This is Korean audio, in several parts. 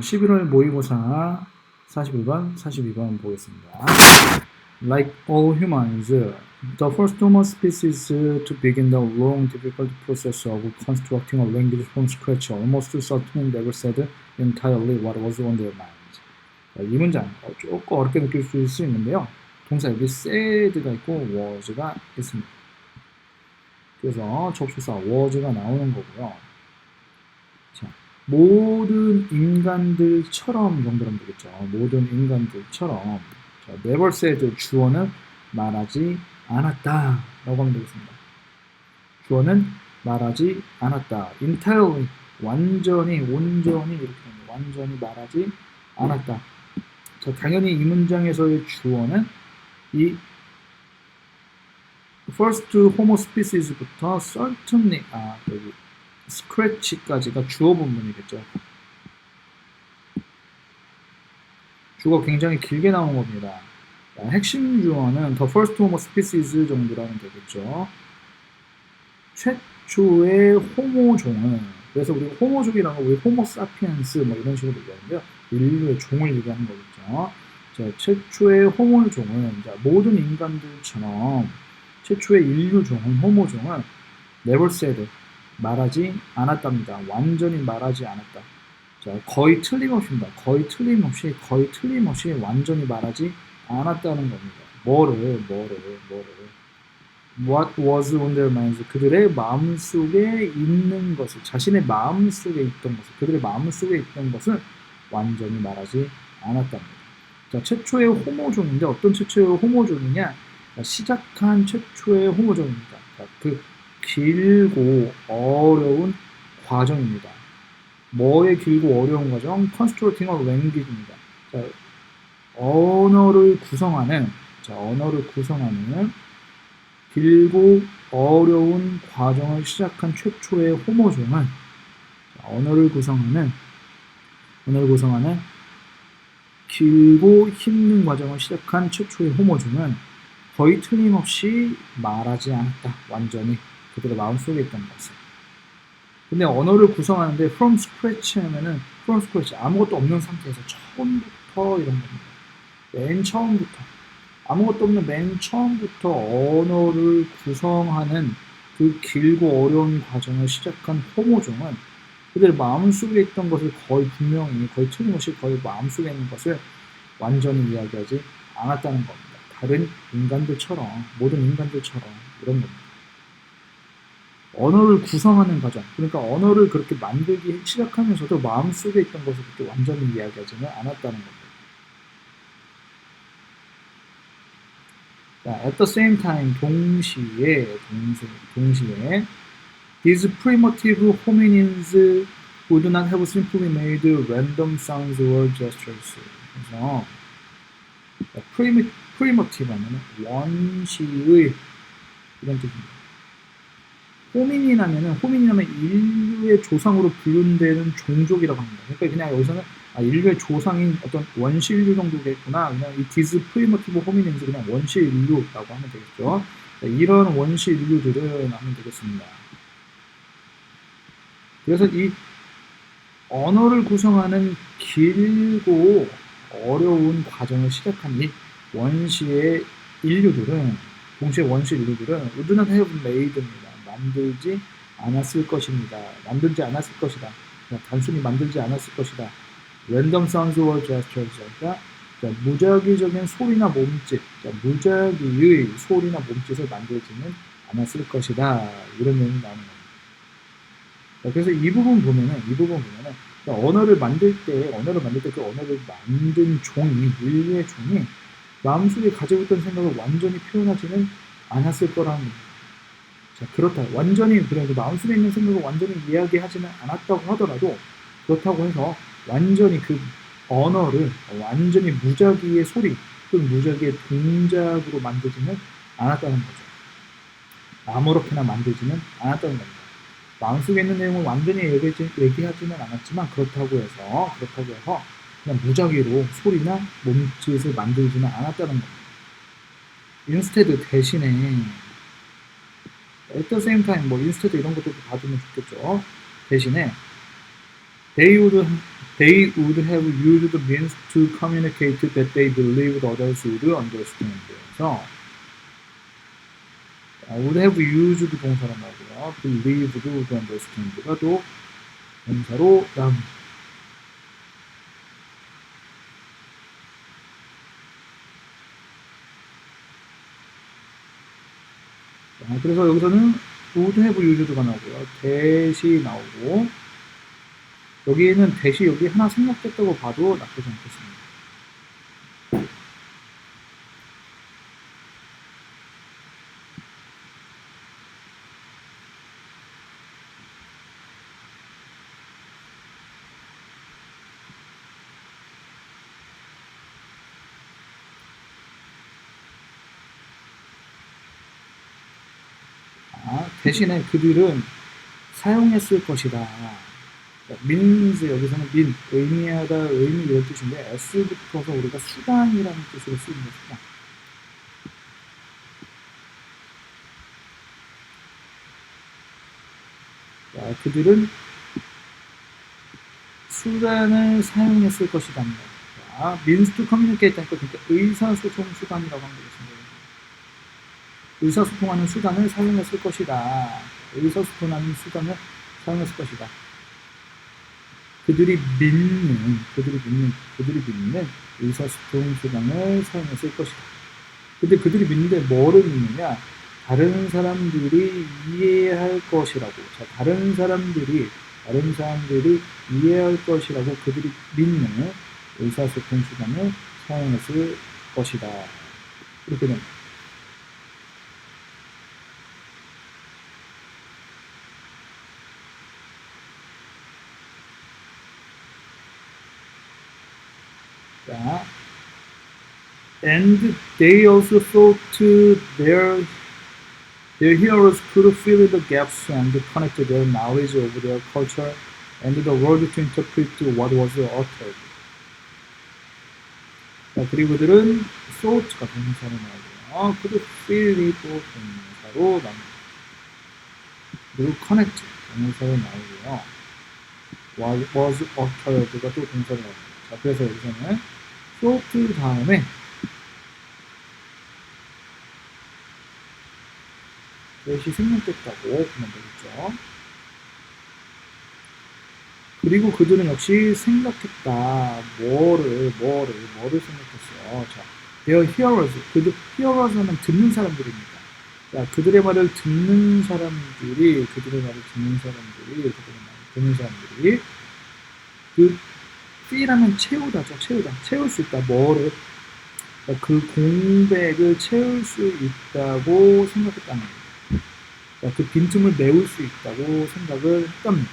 11월 모의고사 41번, 42번 보겠습니다. Like all humans, the first Homo species to begin the long, difficult process of constructing a language from scratch almost certainly never said entirely what was on their minds. 이 문장 조금 어렵게 느낄 수 있는데요. 동사 여기 said가 있고 was가 있습니다. 그래서 접속사 was가 나오는 거고요. 자, 모든 인간들처럼 정도로 하면 되겠죠. 모든 인간들처럼. 자, never said 주어는 말하지 않았다 라고 하면 되겠습니다. 주어는 말하지 않았다. entirely 완전히, 온전히 이렇게 됩니다. 완전히 말하지 않았다. 자, 당연히 이 문장에서의 주어는 이 first homo species부터 certainly 여기 scratch까지가 주어 본문이겠죠. 주어가 굉장히 길게 나온 겁니다. 자, 핵심 주어는 the first homo species 정도라면 되겠죠. 최초의 호모종은, 그래서 우리가 호모종이라는 거 우리 호모 사피엔스 뭐 이런 식으로 얘기하는데요. 인류의 종을 얘기하는 거겠죠. 자, 최초의 호모종은, 자, 모든 인간들처럼 최초의 인류종은, 호모종은 never said 말하지 않았답니다. 완전히 말하지 않았다. 자, 거의 틀림없습니다. 거의 틀림없이 완전히 말하지 않았다는 겁니다. 뭐를. What was on their minds? 그들의 마음속에 있는 것을, 자신의 마음속에 있던 것을, 그들의 마음속에 있던 것을 완전히 말하지 않았답니다. 자, 최초의 호모종인데 어떤 최초의 호모종이냐? 자, 시작한 최초의 호모종입니다. 자, 그 길고 어려운 과정입니다. 뭐의 길고 어려운 과정? Constructing a language입니다. 자, 언어를 구성하는 길고 어려운 과정을 시작한 최초의 호모종은, 자, 언어를 구성하는 길고 힘든 과정을 시작한 최초의 호모종은 거의 틀림없이 말하지 않았다. 완전히 그들의 마음속에 있던 것을. 근데 언어를 구성하는데 from scratch 하면은 from scratch 아무것도 없는 상태에서 처음부터 이런 겁니다. 맨 처음부터 아무것도 없는 맨 처음부터 언어를 구성하는 그 길고 어려운 과정을 시작한 호모종은 그들의 마음속에 있던 것을 거의 분명히, 거의 틀림없이 거의 마음속에 있는 것을 완전히 이야기하지 않았다는 겁니다. 다른 인간들처럼, 모든 인간들처럼 이런 겁니다. 언어를 구성하는 과정, 그러니까 언어를 그렇게 만들기 시작하면서도 마음속에 있던 것을 그렇게 완전히 이야기하지는 않았다는 겁니다. 자, at the same time, 동시에 these primitive hominins would not have simply made random sounds or gestures. 그래서 primitive 하면 원시의 이런 뜻입니다. 호미닌 하면 인류의 조상으로 분류되는 종족이라고 합니다. 그러니까 그냥 여기서는 인류의 조상인 어떤 원시 인류 정도겠구나. 그냥 이 디스 프리모티브 호미닌즈 그냥 원시 인류라고 하면 되겠죠. 이런 원시 인류들은 하면 되겠습니다. 그래서 이 언어를 구성하는 길고 어려운 과정을 시작한 이 원시의 인류들은, 동시에 원시 인류들은 would not have made입니다. 만들지 않았을 것입니다. 단순히 만들지 않았을 것이다. Random sounds or gestures. 그러니까 무작위적인 소리나 몸짓, 무작위의 소리나 몸짓을 만들지는 않았을 것이다. 이런 내용이 나오는 겁니다. 그래서 이 부분 보면은 언어를 만들 때 그 언어를 만든 인류의 종이 마음속에 가지고 있던 생각을 완전히 표현하지는 않았을 거라는 겁니다. 자, 그렇다. 완전히, 그래도 마음속에 있는 생각을 완전히 이야기하지는 않았다고 하더라도, 그렇다고 해서 완전히 그 언어를 완전히 무작위의 소리 또는 무작위의 동작으로 만들지는 않았다는 거죠. 아무렇게나 만들지는 않았다는 겁니다. 마음속에 있는 내용을 완전히 얘기하지는 않았지만 그렇다고 해서 그냥 무작위로 소리나 몸짓을 만들지는 않았다는 겁니다. instead 대신에 at the same time instead 이런 것도 봐주면 좋겠죠. 대신에 they They would have used the means to communicate that they believed others would understand. 그래서 would have used 동사로 나오고요. believed would understand가 또 동사로 나옵니다. 그래서 여기서는 would have used가 나오고요. that이 나오고 여기에는 that이 여기 하나 생략됐다고 봐도 나쁘지 않겠습니다. 대신에 그들은 사용했을 것이다. means 여기서는 mean, 의미하다, 의미 이런 뜻인데 s부터서 우리가 수단이라는 뜻으로 쓰는 것이다. 자, 그들은 수단을 사용했을 것이다. 자, means to communicate 하니까 그러니까 의사소통 수단이라고 한 거겠습니다. 의사소통하는 수단을 사용했을 것이다. 의사소통하는 수단을 사용했을 것이다. 그들이 믿는 의사소통 수단을 사용했을 것이다. 근데 그들이 믿는데 뭐를 믿느냐? 다른 사람들이 이해할 것이라고. 자, 다른 사람들이 이해할 것이라고 그들이 믿는 의사소통 수단을 사용했을 것이다. 이렇게 됩니다. 자, and they also thought their hearers could fill the gaps and connect their knowledge of their culture and the world to interpret what was uttered. 자, 그리고 그들은 thought가 동사로 나오고요. could fill이 또 동사로 나옵니다. 그리고 connect 동사로 나오고요. what was uttered가 또 동사로 나옵니다. 자, 그래서 여기서는 thought 다음에 것이 생략됐다고 보면 되겠죠. 그리고 그들은 역시 생각했다. 뭐를 생각했어요. 자, their hearers. 그들 hearers는 듣는 사람들입니다. 자, 그들의 말을 듣는 사람들이 그 fill하면 채우다죠. 채울 수 있다. 뭐를 그 공백을 채울 수 있다고 생각했다는 거예요. 그 빈틈을 메울 수 있다고 생각을 했답니다.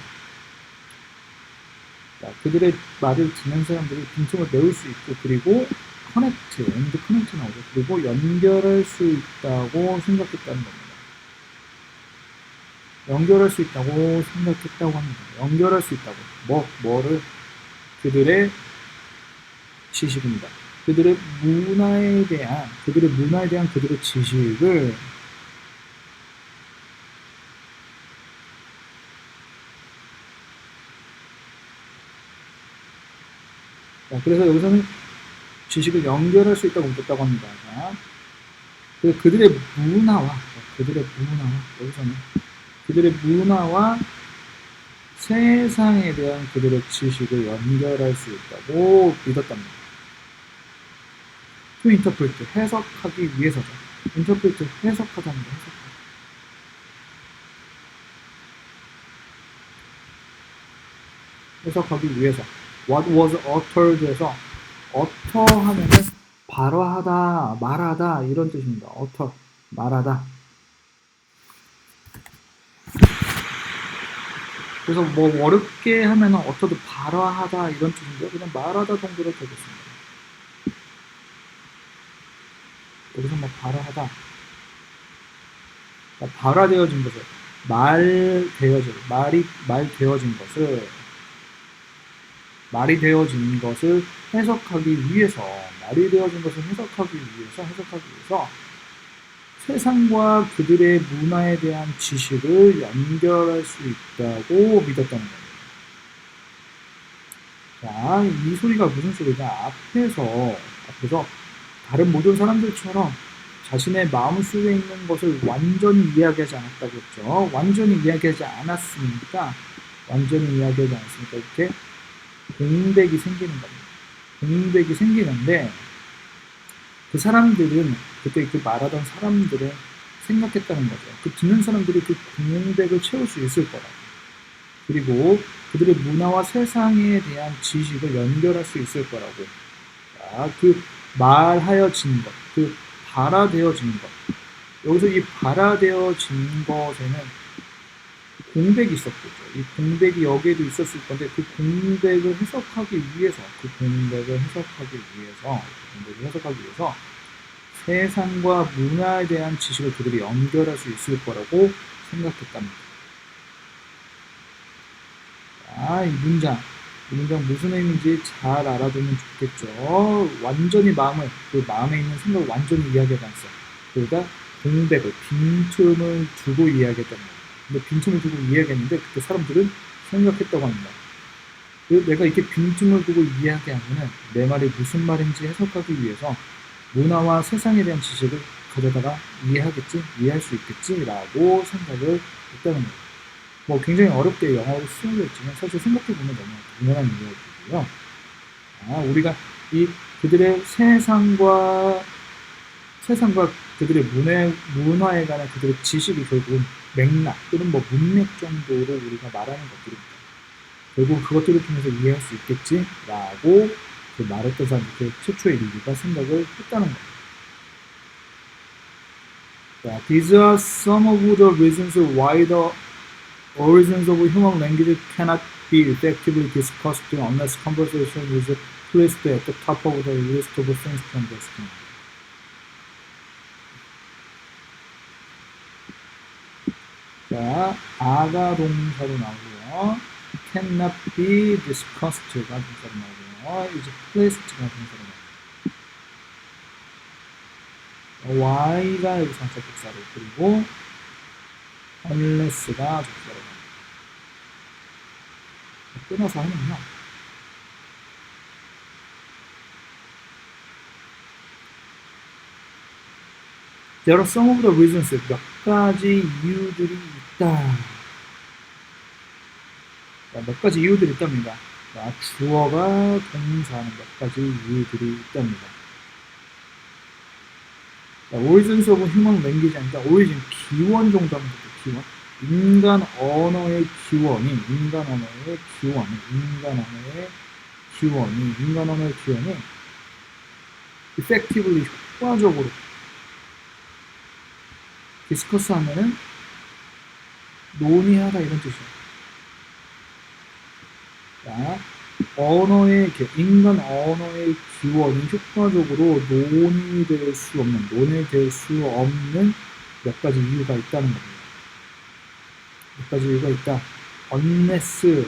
자, 그들의 말을 듣는 사람들이 빈틈을 메울 수 있고 그리고 커넥트 나오죠. 그리고 연결할 수 있다고 생각했다는 겁니다. 연결할 수 있다고 생각했다고 합니다. 연결할 수 있다고. 뭐를? 그들의 지식입니다. 그들의 문화에 대한 그들의 지식을 자, 그래서 여기서는 지식을 연결할 수 있다고 묻었다고 합니다. 자, 그들의 문화와 여기서는 그들의 문화와 세상에 대한 그들의 지식을 연결할 수 있다고 믿었답니다. to interpret, 해석하기 위해서죠. interpret, 해석하다는 거, 해석하기 위해서. what was uttered에서 utter 하면은 발화하다, 말하다 이런 뜻입니다. utter, 말하다. 그래서 뭐 어렵게 하면은 utter도 발화하다 이런 뜻인데 그냥 말하다 정도로 되겠습니다. 여기서 뭐 발화하다, 발화되어진 것을 말이 되어진 것을 해석하기 위해서 세상과 그들의 문화에 대한 지식을 연결할 수 있다고 믿었다는 겁니다. 자, 이 소리가 무슨 소리냐? 앞에서 다른 모든 사람들처럼 자신의 마음속에 있는 것을 완전히 이야기하지 않았다고 했죠. 완전히 이야기하지 않았으니까, 이렇게 공백이 생기는 겁니다. 공백이 생기는데, 그 사람들은, 그때 그 말하던 사람들은 생각했다는 거죠. 그 듣는 사람들이 그 공백을 채울 수 있을 거라고. 그리고 그들의 문화와 세상에 대한 지식을 연결할 수 있을 거라고. 자, 그 말하여진 것, 그 발화되어진 것. 여기서 이 발화되어진 것에는 공백이 있었겠죠. 이 공백이 여기에도 있었을 건데 그 공백을 해석하기 위해서 세상과 문화에 대한 지식을 그들이 연결할 수 있을 거라고 생각했답니다. 이 문장 무슨 의미인지 잘 알아두면 좋겠죠. 완전히 그 마음에 있는 생각을 완전히 이야기하지 않았어. 그러니까 공백을, 빈틈을 두고 이야기했다는 거예요. 근데 빈틈을 두고 이야기했는데 그때 사람들은 생각했다고 합니다. 내가 이렇게 빈틈을 두고 이야기하면은 내 말이 무슨 말인지 해석하기 위해서 문화와 세상에 대한 지식을 가져다가 이해할 수 있겠지라고 생각을 했다는 거예요. 뭐 굉장히 어렵게 영어로 쓰여져 있지만 사실 생각해보면 너무 당연한 이야기고요. 우리가 그들의 세상과 그들의 문화에 관한 그들의 지식이 결국은 맥락 또는 뭐 문맥 정도로 우리가 말하는 것들입니다. 결국 그것들을 통해서 이해할 수 있겠지라고 그 말했던 사람들, 그 최초의 인류가 생각을 했다는 겁니다. 자, these are some of the reasons why the origins of human language cannot be effectively discussed unless conversation is placed at the top of the list of things to understand. 자, 아가 동사로 나오고요. cannot be discussed가 동사로 나오고요. is placed가 동사로 나오고요. y가 여기 상사 복사로 그리고 unless가 적사로 나옵니다. 끊어서 하면요. There are some of the reasons, 몇 가지 이유들이 있다. 자, 몇 가지 이유들이 있답니다. 자, 주어가 동사하는 몇 가지 이유들이 있답니다. 자, origins of human language 아니라 origin, 기원 정도 하면 되죠. 기원. 인간 언어의 기원이 effectively, 효과적으로 디스커스 하면은 논의하다 이런 뜻이에요. 자, 인간 언어의 기원이 효과적으로 논의될 수 없는 몇 가지 이유가 있다는 겁니다. 몇 가지 이유가 있다. unless,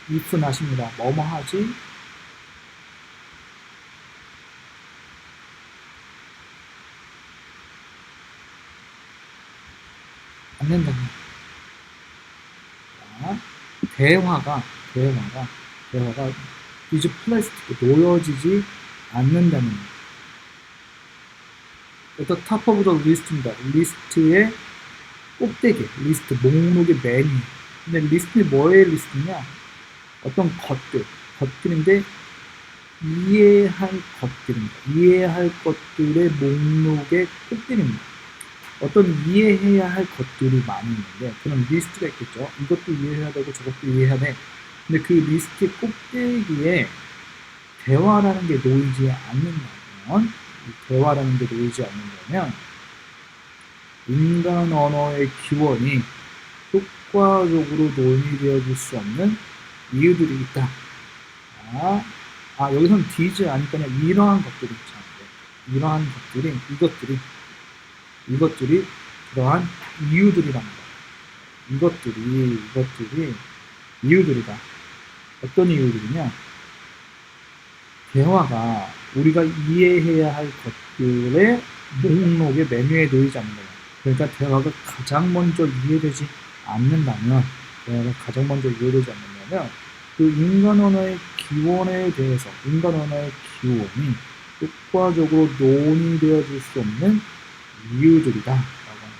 if 나십니다. 뭐뭐 하지? 안 된다는 자, 대화가 is placed, 놓여지지 않는다는 겁니다. at the top of the list입니다. 리스트의 꼭대기, 목록의 메뉴. 근데 리스트는 뭐의 리스트냐? 어떤 것들인데 이해할 것들의 목록의 꼭대기입니다. 어떤 이해해야 할 것들이 많이 있는데 그런 리스트가 있겠죠. 이것도 이해해야 되고 저것도 이해해야 돼. 근데 그 리스트의 꼭대기에 대화라는 게 놓이지 않는다면 인간 언어의 기원이 효과적으로 논의되어질 수 없는 이유들이 있다. 여기서는 these 아니까 이러한 것들이 있잖아요. 이것들이 그러한 이유들이랍니다. 이것들이 이유들이다. 어떤 이유들이냐? 대화가 우리가 이해해야 할 것들의 목록의 메뉴에 놓이지 않는 거예요. 그러니까 대화가 가장 먼저 이해되지 않는다면 그 인간 언어의 기원에 대해서 인간 언어의 기원이 효과적으로 논의되어질 수 없는 이유들이다 라고 합니다.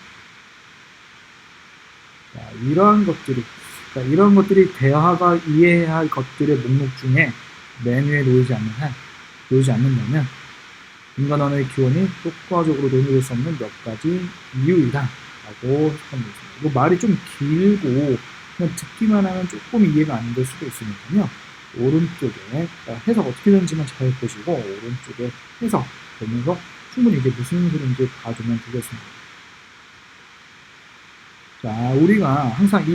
자, 이러한 것들이 대화가 이해해야 할 것들의 목록 중에 맨 위에 놓이지 않는다면 인간 언어의 기원이 효과적으로 논의될 수 없는 몇 가지 이유이다 라고 해석합니다. 이거 말이 좀 길고 그냥 듣기만 하면 조금 이해가 안 될 수도 있으니까요. 오른쪽에 해석 어떻게 되는지만 잘 보시고 오른쪽에 해석 보면서 충분히 이게 무슨 소리인지 봐주면 되겠습니다. 자, 우리가 항상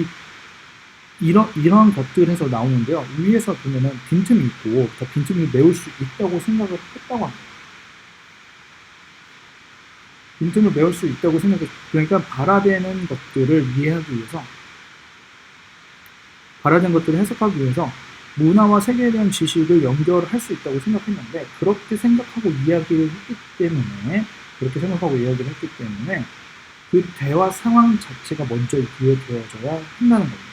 이러한 것들에서 나오는데요. 위에서 보면은 빈틈이 있고 빈틈을 메울 수 있다고 생각을 했다고 합니다. 빈틈을 메울 수 있다고 그러니까 발화되는 것들을 이해하기 위해서 발화된 것들을 해석하기 위해서 문화와 세계에 대한 지식을 연결할 수 있다고 생각했는데 그렇게 생각하고 이야기를 했기 때문에 그 대화 상황 자체가 먼저 이해되어져야 한다는 겁니다.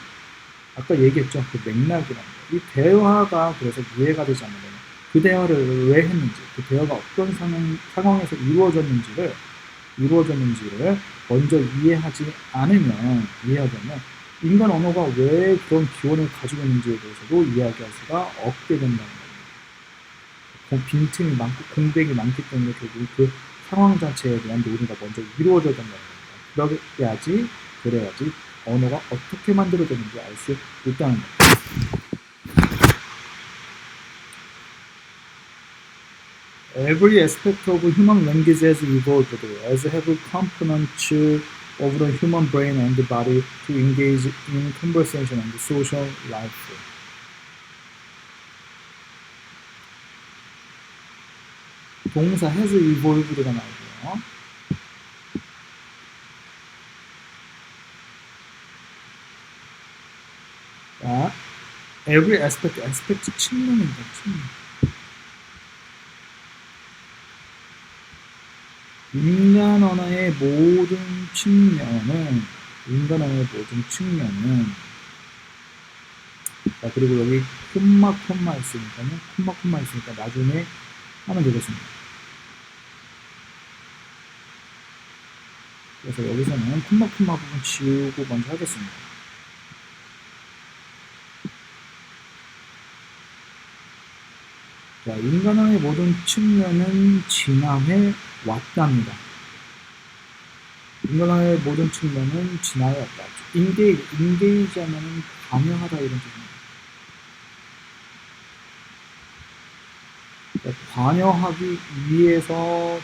아까 얘기했죠. 그 맥락이라는 거. 이 대화가 그래서 이해가 되지 않으면 그 대화를 왜 했는지, 그 대화가 어떤 상황에서 이루어졌는지를 먼저 이해하지 않으면 인간 언어가 왜 그런 기원을 가지고 있는지에 대해서도 이야기할 수가 없게 된다는 겁니다. 빈틈이 많고 공백이 많기 때문에 결국 그 상황 자체에 대한 논의가 먼저 이루어져야 된다는 겁니다. 그래야지 언어가 어떻게 만들어졌는지 알 수 있다는 겁니다. Every aspect of human language has evolved as have components of the human brain and body to engage in conversation and social life. 동사 has evolved가 나오고요. 자, every aspect 측면입니다. 인간 언어의 모든 측면은 자, 그리고 여기 콤마 있으니까 나중에 하면 되겠습니다. 그래서 여기서는 콤마 부분 지우고 먼저 하겠습니다. 자, 인간 언어의 모든 측면은 진화해 왔답니다. 인간 언어의 모든 측면은 진화해 왔다. 인게이지 하면은 관여하다 이런 뜻입니다. 관여하기 위해서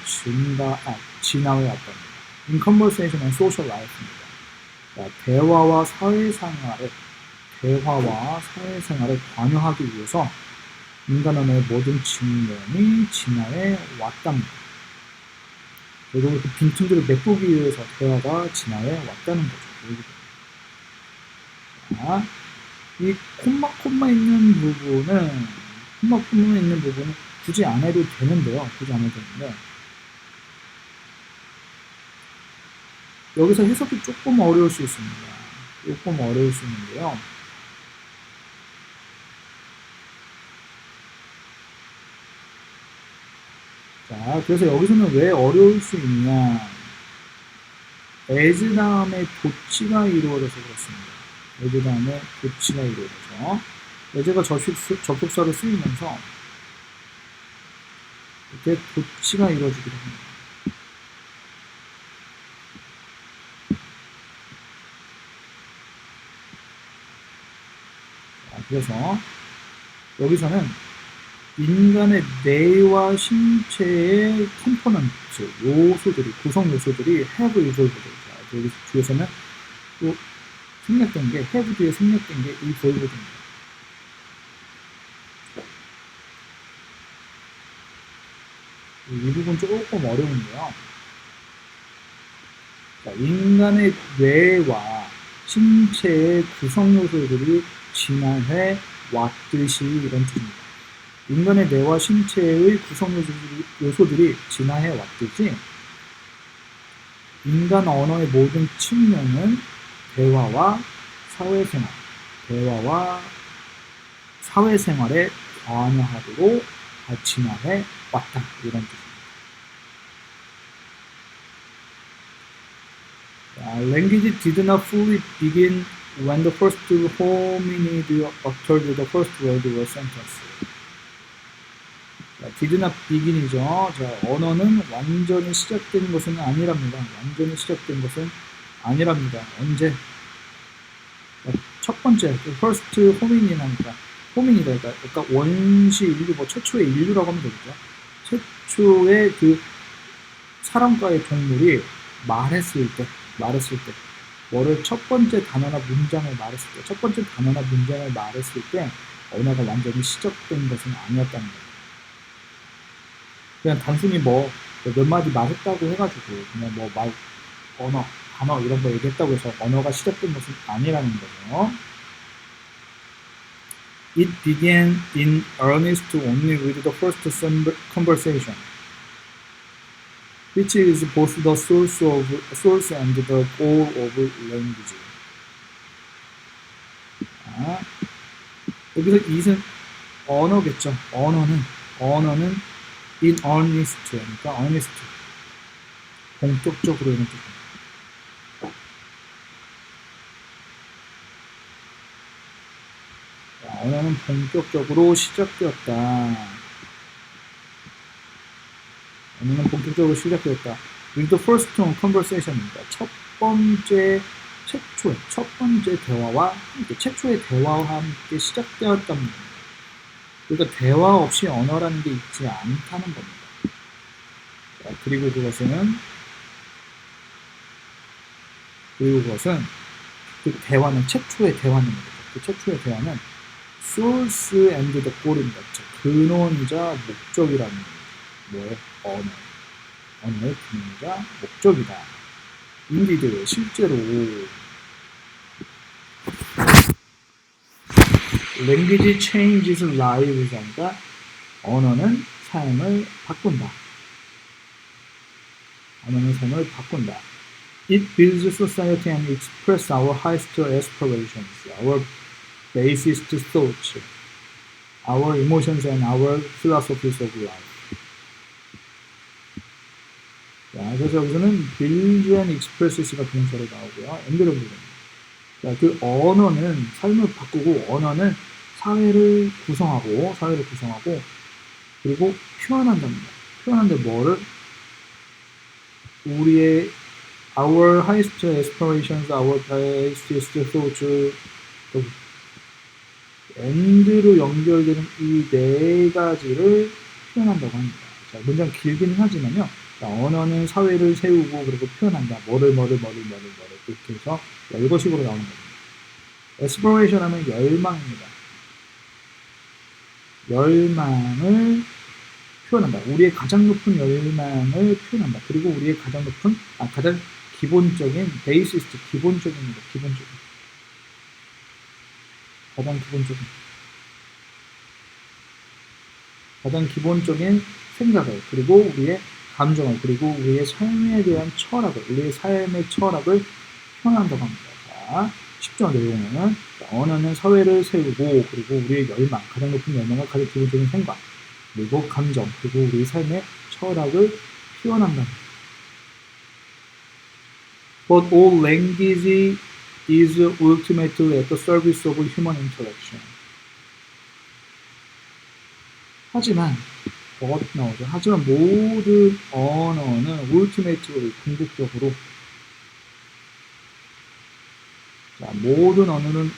진화해 왔답니다. In conversation and social life입니다. 자, 대화와 사회생활에 관여하기 위해서 인간 언어의 모든 측면이 진화해 왔답니다. 그리고 그 빈틈들을 메꾸기 위해서 대화가 진화해 왔다는 거죠. 자, 이 콤마 있는 부분은 굳이 안 해도 되는데요. 여기서 해석이 조금 어려울 수 있는데요. 자, 그래서 여기서는 왜 어려울 수 있냐? as 다음에 도치가 이루어져서 그렇습니다. as가 접속사로 쓰이면서 이렇게 도치가 이루어지기도 합니다. 자, 그래서 여기서는 인간의 뇌와 신체의 컴포넌트, 구성 요소들이 have evolved. 여기 뒤에서는 또 have 뒤에 생략된 게 evolved입니다. 이 부분 조금 어려운데요. 자, 인간의 뇌와 신체의 구성 요소들이 진화해 왔듯이 이런 뜻입니다. 인간의 뇌와 신체의 구성 요소들이 진화해 왔듯이 인간 언어의 모든 측면은 대화와 사회생활에 관여하도록 진화해 왔다 이런 뜻입니다. Language did not fully begin when the first hominid uttered the first word or sentence. did not begin이죠. 자, 언어는 완전히 시작된 것은 아니랍니다. 완전히 시작된 것은 아니랍니다. 언제? 첫 번째, first homin이니까 호민이다. 그러니까 원시 인류, 뭐 최초의 인류라고 하면 되겠죠. 최초의 그 사람과의 동물이 말했을 때, 뭐를 첫 번째 단어나 문장을 말했을 때, 첫 번째 단어나 문장을 말했을 때 언어가 완전히 시작된 것은 아니었다는 거예요. 그냥 단순히 뭐 몇 마디 말했다고 해가지고 그냥 뭐 말, 언어, 단어 이런 거 얘기했다고 해서 언어가 시작된 것은 아니라는 거죠. It began in earnest only with the first conversation, which is both the source and the goal of language. 여기서 it은 언어겠죠. 언어는 in earnest, 그러니까 earnest, 본격적으로 이런 뜻입니다. 언어는 본격적으로 시작되었다. 언어는 본격적으로 시작되었다. With the first conversation입니다. 첫 번째 대화와 함께, 최초의 대화와 함께 시작되었다는 겁니다. 그러니까 대화 없이 언어라는 게 있지 않다는 겁니다. 자, 그리고 그것은 그 대화는 최초의 대화는 그 최초의 대화는 source and the goal입니다. 근원이자 목적이라는 뭐예요? 언어의 근원이자 목적이다. indeed, 실제로 language changes lives, 그러니까 언어는 삶을 바꾼다. It builds society and expresses our highest aspirations, our basest thoughts, our emotions and our philosophies of life. 자, 그래서 여기서는 build and expresses가 동사로 나오고요. and로 부릅니다. 자, 그 언어는 삶을 바꾸고, 언어는 사회를 구성하고 그리고 표현한답니다. 표현하는데 뭐를? 우리의 our highest aspirations, our basest thoughts, and로 연결되는 이 네 가지를 표현한다고 합니다. 자, 문장 길기는 하지만요. 자, 언어는 사회를 세우고 그리고 표현한다. 뭐를 이렇게 해서 열거식으로 나오는 겁니다. aspiration 하면 열망입니다. 열망을 표현한다. 우리의 가장 높은 열망을 표현한다. 그리고 우리의 가장 기본적인 베이시스트, 기본적인 생각을, 그리고 우리의 감정을, 그리고 우리의 삶에 대한 우리의 삶의 철학을 표현한다고 합니다. 자, 10조 내용은 언어는 사회를 세우고 그리고 우리의 열망, 가장 높은 열망과 가장 기본적인 생각, 그리고 감정, 그리고 우리의 삶의 철학을 표현한다. But all language is ultimately at the service of human interaction. 하지만 모든 언어는 ultimately, 궁극적으로, 모든 언어는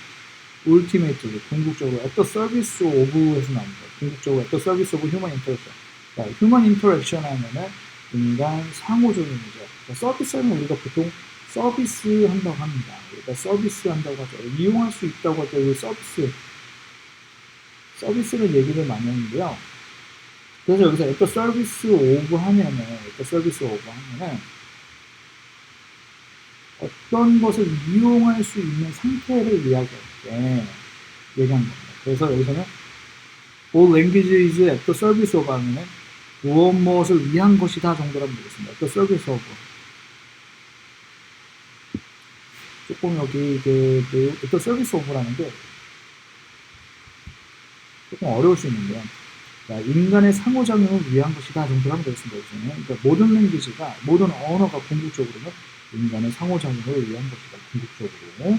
ultimately, 궁극적으로 at the service of에서 나옵니다. 궁극적으로 at the service of human interaction. 자, human interaction 하면은 인간 상호작용이죠. 서비스는 우리가 보통 서비스 한다고 합니다. 우리가 서비스 한다고 하죠. 이용할 수 있다고 하죠. 서비스를 얘기를 많이 하는데요. 그래서 여기서 at the service of 하면은 어떤 것을 이용할 수 있는 상태를 얘기한 겁니다. 그래서 여기서는 all language is at the service of 하면은 무엇을 위한 것이다 정도라고 보겠습니다. at the service of. 조금 여기 at the service of라는 게 조금 어려울 수 있는데요. 자, 인간의 상호작용을 위한 것이다 정도로 하면 되겠습니다. 그러니까 모든 랭귀지가, 모든 언어가 궁극적으로는 인간의 상호작용을 위한 것이다. 궁극적으로.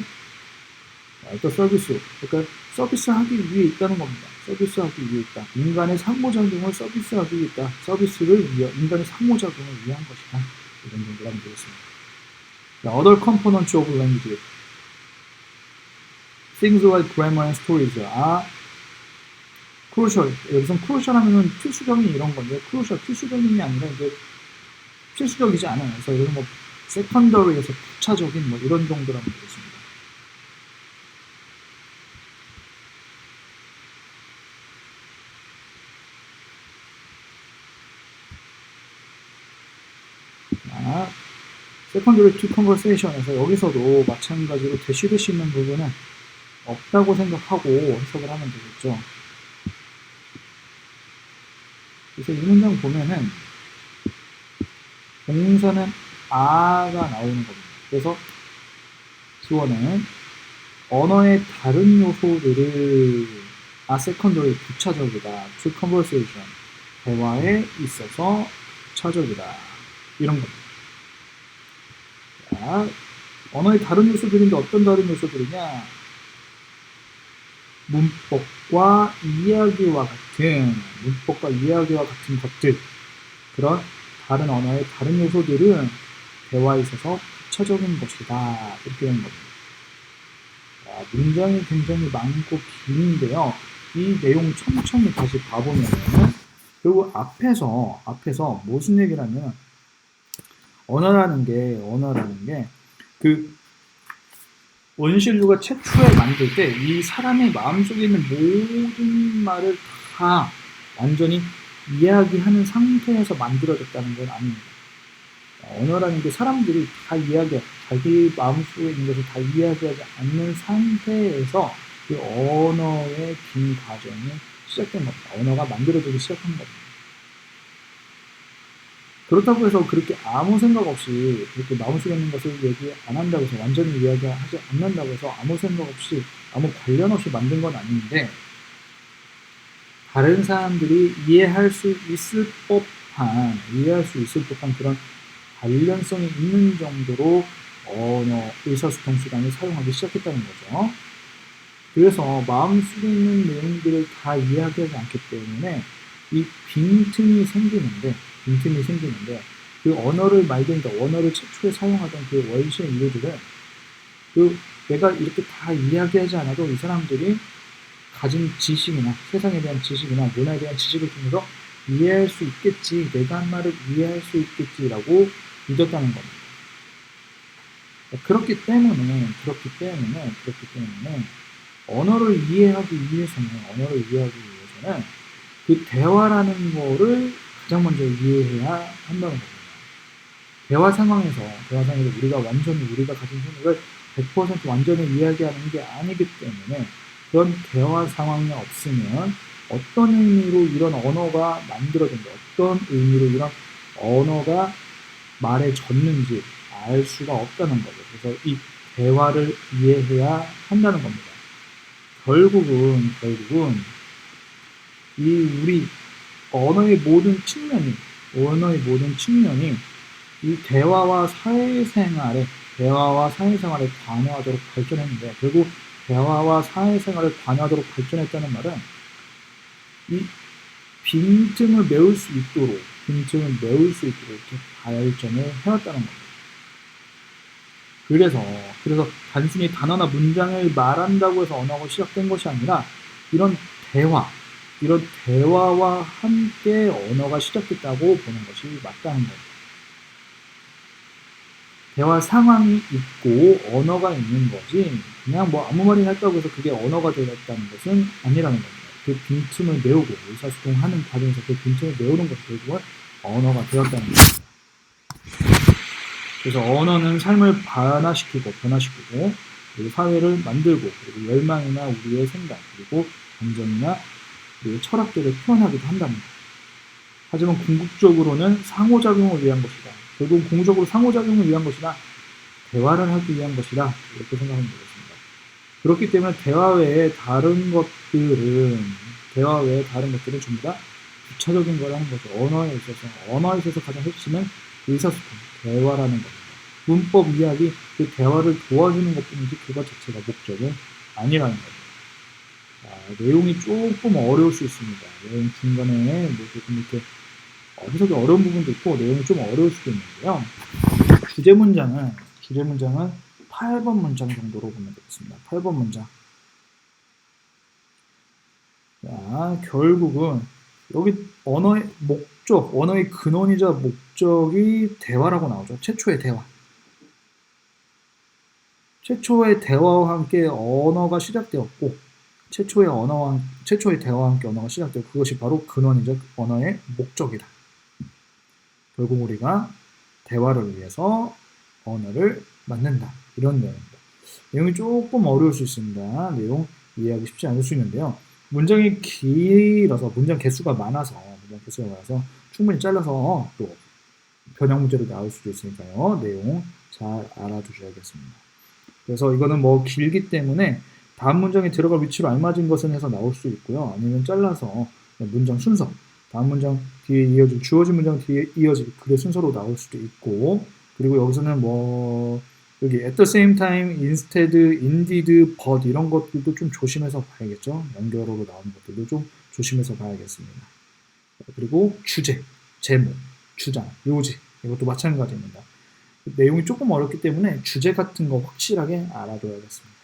자, 또 서비스. 그러니까 서비스하기 위해 있다는 겁니다. 서비스하기 위해 있다. 인간의 상호작용을 서비스하기 위해 있다. 서비스를 위해, 인간의 상호작용을 위한 것이다. 이런 정도로 하면 되겠습니다. 자, other components of language. Things like grammar and stories are crucial. 여기서 crucial 하면은 필수적인 이런 건데, crucial, 필수적인이 아니라 이제 필수적이지 않아요. 그래서 이런 뭐, secondary에서 부차적인 뭐 이런 정도로 하면 되겠습니다. 자, secondary to conversation에서 여기서도 마찬가지로 대시될 수 있는 부분은 없다고 생각하고 해석을 하면 되겠죠. 그래서 이 문장 보면은 동사는 아가 나오는 겁니다. 그래서 주어는 언어의 다른 요소들을 secondary 부차적이다. to conversation 대화에 있어서 부차적이다. 이런 겁니다. 자, 언어의 다른 요소들인데 어떤 다른 요소들이냐? 문법과 이야기와 같은 것들, 그런 다른 언어의 다른 요소들은 대화에 있어서 부차적인 것이다. 이렇게 되는 겁니다. 자, 문장이 굉장히 많고 긴데요. 이 내용 천천히 다시 봐보면은, 그리고 앞에서 무슨 얘기를 하냐면, 언어라는 게, 원실류가 최초에 만들 때 이 사람의 마음속에 있는 모든 말을 다 완전히 이야기하는 상태에서 만들어졌다는 건 아닙니다. 언어라는 게 사람들이 다 자기 마음속에 있는 것을 다 이야기하지 않는 상태에서 그 언어의 긴 과정이 시작된 겁니다. 언어가 만들어지기 시작한 겁니다. 그렇다고 해서 그렇게 아무 생각 없이 그렇게 마음속에 있는 것을 얘기 안 한다고 해서 완전히 이야기하지 않는다고 해서 아무 생각 없이 아무 관련 없이 만든 건 아닌데 다른 사람들이 이해할 수 있을 법한 그런 관련성이 있는 정도로 언어 의사소통 수단을 사용하기 시작했다는 거죠. 그래서 마음속에 있는 내용들을 다 이해하지 않기 때문에 이 빈틈이 생기는데 그 언어를 말든가 언어를 최초에 사용하던 그 원시의 인류들은 내가 이렇게 다 이야기하지 않아도 이 사람들이 가진 지식이나 세상에 대한 지식이나 문화에 대한 지식을 통해서 이해할 수 있겠지, 내가 한 말을 이해할 수 있겠지라고 믿었다는 겁니다. 그렇기 때문에 언어를 이해하기 위해서는 그 대화라는 거를 가장 먼저 이해해야 한다는 겁니다. 대화 상황에서 우리가 가진 생각을 100% 완전히 이야기하는 게 아니기 때문에 그런 대화 상황이 없으면 어떤 의미로 이런 언어가 만들어진다, 어떤 의미로 이런 언어가 말에 졌는지 알 수가 없다는 거죠. 그래서 이 대화를 이해해야 한다는 겁니다. 결국은 우리 언어의 모든 측면이 이 대화와 사회생활에 관여하도록 발전했는데, 결국 대화와 사회생활에 관여하도록 발전했다는 말은 이 빈틈을 메울 수 있도록 이렇게 발전을 해왔다는 겁니다. 그래서 단순히 단어나 문장을 말한다고 해서 언어가 시작된 것이 아니라 이런 대화와 함께 언어가 시작됐다고 보는 것이 맞다는 겁니다. 대화 상황이 있고 언어가 있는 거지 그냥 뭐 아무 말이나 했다고 해서 그게 언어가 되었다는 것은 아니라는 겁니다. 그 빈틈을 메우고 의사소통하는 과정에서 그 빈틈을 메우는 것이 결국은 언어가 되었다는 겁니다. 그래서 언어는 삶을 변화시키고 그리고 사회를 만들고 그리고 열망이나 우리의 생각 그리고 감정이나 그리고 철학들을 표현하기도 한답니다. 하지만 궁극적으로는 상호작용을 위한 것이다. 결국 궁극적으로 상호작용을 위한 것이다. 대화를 하기 위한 것이다. 이렇게 생각하면 되겠습니다. 그렇기 때문에 대화 외에 다른 것들은 대화 외에 다른 것들은 전부 다 부차적인 거라는 거죠. 언어에 있어서 가장 핵심은 의사소통, 대화라는 겁니다. 문법 이야기, 그 대화를 도와주는 것뿐이지 그것 자체가 목적은 아니라는 거죠. 내용이 조금 어려울 수 있습니다. 내용 중간에 뭐 조금 이렇게 해석이 어려운 부분도 있고 내용이 좀 어려울 수도 있는데요. 주제 문장은 8번 문장 정도로 보면 되겠습니다. 8번 문장. 자, 결국은 여기 언어의 목적, 언어의 근원이자 목적이 대화라고 나오죠. 최초의 대화. 최초의 대화와 함께 언어가 시작되었고, 최초의 대화와 함께 언어가 시작되고, 그것이 바로 근원이자 언어의 목적이다. 결국 우리가 대화를 위해서 언어를 만든다. 이런 내용입니다. 내용이 조금 어려울 수 있습니다. 내용 이해하기 쉽지 않을 수 있는데요. 문장이 길어서, 문장 개수가 많아서 충분히 잘라서 또 변형 문제로 나올 수도 있으니까요. 내용 잘 알아두셔야겠습니다. 그래서 이거는 뭐 길기 때문에 다음 문장에 들어갈 위치로 알맞은 것은 해서 나올 수 있고요. 아니면 잘라서 문장 순서, 다음 문장 뒤에 이어질, 주어진 문장 뒤에 이어질 글의 순서로 나올 수도 있고, 그리고 여기서는 뭐 여기 at the same time, instead, indeed, but 이런 것들도 좀 조심해서 봐야겠죠. 연결어로 나오는 것들도 좀 조심해서 봐야겠습니다. 그리고 주제, 제목, 주장, 요지 이것도 마찬가지입니다. 내용이 조금 어렵기 때문에 주제 같은 거 확실하게 알아둬야겠습니다.